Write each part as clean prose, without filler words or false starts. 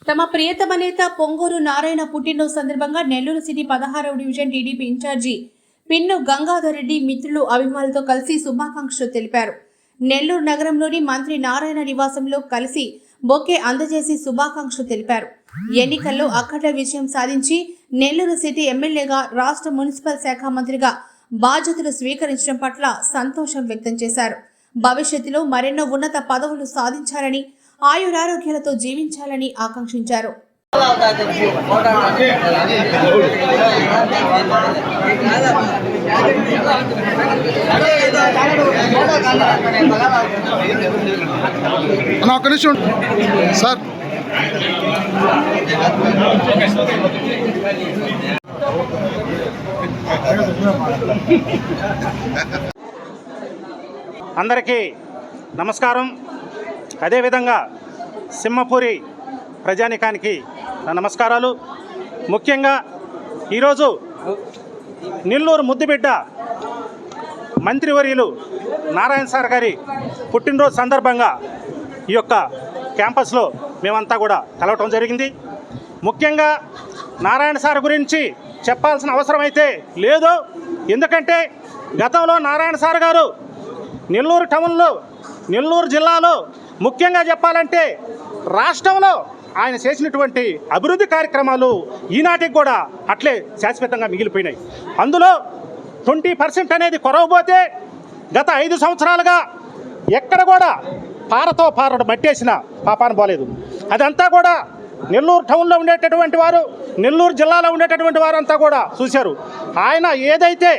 తమ ప్రియతమ నేత పొంగూరు నారాయణ పుట్టినరోజు సందర్భంగా నెల్లూరు సిటీ 16వ division TDP in charge Pinnu Gangadhar Reddy మిత్రులు అభిమానులతో కలిసి శుభాకాంక్షలు తెలిపారు. నెల్లూరు నగరంలోని మంత్రి నారాయణ నివాసంలో కలిసి బొకే అందజేసి శుభాకాంక్షలు తెలిపారు. ఎన్నికల్లో అఖండ విజయం సాధించి నెల్లూరు సిటీ ఎమ్మెల్యేగా రాష్ట్ర మున్సిపల్ శాఖ మంత్రిగా బాధ్యతలు స్వీకరించడం పట్ల సంతోషం వ్యక్తం చేశారు. భవిష్యత్తులో మరెన్నో ఉన్నత పదవులు సాధించాలని, ఆయురారోగ్యాలతో జీవించాలని ఆకాంక్షించారు. సార్ అందరికీ నమస్కారం. అదేవిధంగా సింహపూరి ప్రజానికానికి నా నమస్కారాలు. ముఖ్యంగా ఈరోజు నెల్లూరు ముద్దుబిడ్డ మంత్రివర్యులు నారాయణ సార్ గారి పుట్టినరోజు సందర్భంగా ఈ యొక్క క్యాంపస్లో మేమంతా కూడా కలవటం జరిగింది. ముఖ్యంగా నారాయణ సార్ గురించి చెప్పాల్సిన అవసరం అయితే లేదు. ఎందుకంటే గతంలో నారాయణ సార్ గారు నెల్లూరు టౌన్లో, నెల్లూరు జిల్లాలో, ముఖ్యంగా చెప్పాలంటే రాష్ట్రంలో ఆయన చేసినటువంటి అభివృద్ధి కార్యక్రమాలు ఈనాటికి కూడా అట్లే శాశ్వతంగా మిగిలిపోయినాయి. అందులో 20% అనేది కొరవబోతే గత 5 సంవత్సరాలుగా ఎక్కడ కూడా పారతో పారడు మట్టేసిన పాపాన పోలేదు. అదంతా కూడా నెల్లూరు టౌన్లో ఉండేటటువంటి వారు, నెల్లూరు జిల్లాలో ఉండేటటువంటి వారు అంతా కూడా చూశారు. ఆయన ఏదైతే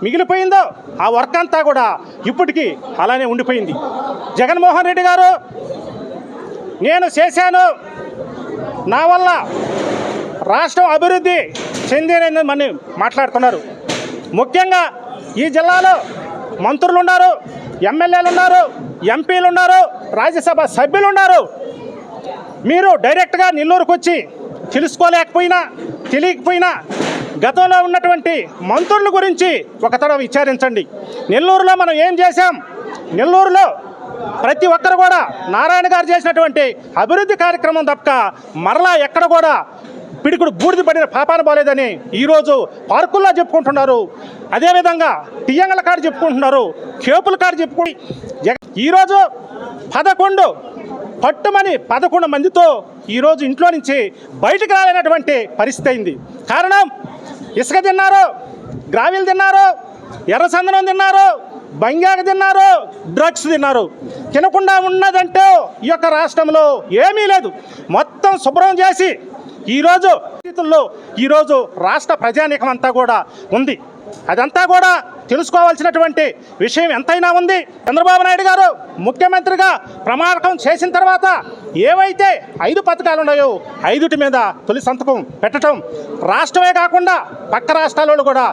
మిగిలిపోయిందో ఆ వర్క్ అంతా కూడా ఇప్పటికీ అలానే ఉండిపోయింది. జగన్మోహన్ రెడ్డి గారు నేను చేశాను, నా వల్ల రాష్ట్రం అభివృద్ధి చెందినని మనం మాట్లాడుతున్నారు. ముఖ్యంగా ఈ జిల్లాలో మంత్రులు ఉన్నారు, ఎమ్మెల్యేలు ఉన్నారు, ఎంపీలు ఉన్నారు, రాజ్యసభ సభ్యులు ఉన్నారు. మీరు డైరెక్ట్గా నెల్లూరుకు వచ్చి తెలుసుకోలేకపోయినా, తెలియకపోయినా గతంలో ఉన్నటువంటి మంత్రుల గురించి ఒక తడవ విచారించండి. నెల్లూరులో మనం ఏం చేశాం, నెల్లూరులో ప్రతి ఒక్కరు కూడా నారాయణ గారు చేసినటువంటి అభివృద్ధి కార్యక్రమం తప్ప మరలా ఎక్కడ కూడా పిడికుడు బూడిద పడిన పాపాన పోలేదని ఈరోజు పార్కుల్లో చెప్పుకుంటున్నారు. అదేవిధంగా టియ్యంగల కాడ చెప్పుకుంటున్నారు, కేపుల కాడ చెప్పుకుంటు ఈరోజు 11 మందితో ఈరోజు ఇంట్లో నుంచి బయటకు రాలేనటువంటి పరిస్థితి అయింది. కారణం ఇసుక తిన్నారు, గ్రావిల్ తిన్నారు, ఎర్రచందనం తిన్నారు, బంగాక తిన్నారు, డ్రగ్స్ తిన్నారు. తినకుండా ఉన్నదంటే ఈ యొక్క రాష్ట్రంలో ఏమీ లేదు. మొత్తం శుభ్రం చేసి ఈరోజు రాష్ట్ర ప్రజానీకం అంతా కూడా ఉంది. అదంతా కూడా తెలుసుకోవాల్సినటువంటి విషయం ఎంతైనా ఉంది. చంద్రబాబు నాయుడు గారు ముఖ్యమంత్రిగా ప్రమాణం చేసిన తర్వాత ఏవైతే 5 పథకాలు ఉన్నాయో 5 మీద తొలి సంతకం పెట్టడం, రాష్ట్రమే కాకుండా పక్క రాష్ట్రాలలో కూడా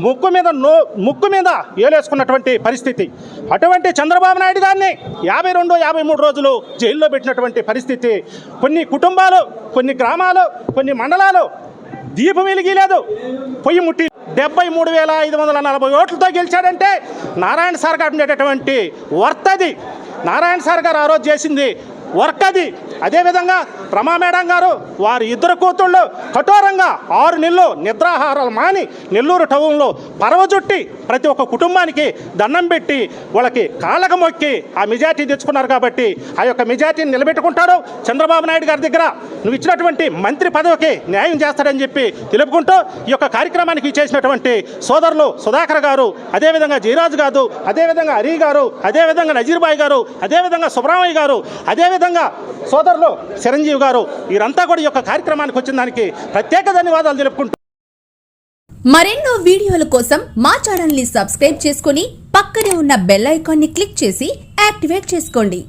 ముక్కు మీద ఏలేసుకున్నటువంటి పరిస్థితి. అటువంటి చంద్రబాబు నాయుడు గారిని 52-53 రోజులు జైల్లో పెట్టినటువంటి పరిస్థితి. కొన్ని కుటుంబాలు, కొన్ని గ్రామాలు, కొన్ని మండలాలు దీపం వెలిగిలేదు, పొయ్యి ముట్టి 73,540 ఓట్లతో గెలిచాడంటే నారాయణ సార్ గారు ఉండేటటువంటి వర్త్ అది. నారాయణ సార్ గారు ఆ రోజు చేసింది వర్క్ అది. అదేవిధంగా రమా మేడం గారు వారి 2 కూతుళ్ళు కఠోరంగా 6 నెలలు నిద్రాహారాలు మాని నెల్లూరు టౌన్లో పరవజుట్టి ప్రతి ఒక్క కుటుంబానికి దండం పెట్టి వాళ్ళకి కాళ్ళకు మొక్కి ఆ మెజార్టీ తెచ్చుకున్నారు. కాబట్టి ఆ యొక్క మెజార్టీని నిలబెట్టుకుంటారు. చంద్రబాబు నాయుడు గారి దగ్గర నువ్వు ఇచ్చినటువంటి మంత్రి పదవికి న్యాయం చేస్తాడని చెప్పి తెలుపుకుంటూ ఈ యొక్క కార్యక్రమానికి చేసినటువంటి సోదరులు సుధాకర్ గారు, అదేవిధంగా జయరాజు గారు, అదేవిధంగా హరి గారు, అదేవిధంగా నజీర్బాయి గారు, అదేవిధంగా సుబ్రహ్మణ్య గారు, అదేవిధంగా సోదరులు చిరంజీవి గారు, వీరంతా కూడా ఈ యొక్క కార్యక్రమానికి వచ్చిన దానికి ప్రత్యేక ధన్యవాదాలు తెలుపుకుంటూ మరెన్నో వీడియోల కోసం మా ఛానల్ ని సబ్స్క్రైబ్ చేసుకుని పక్కనే ఉన్న బెల్ ఐకాన్ ని క్లిక్ చేసి యాక్టివేట్ చేసుకోండి.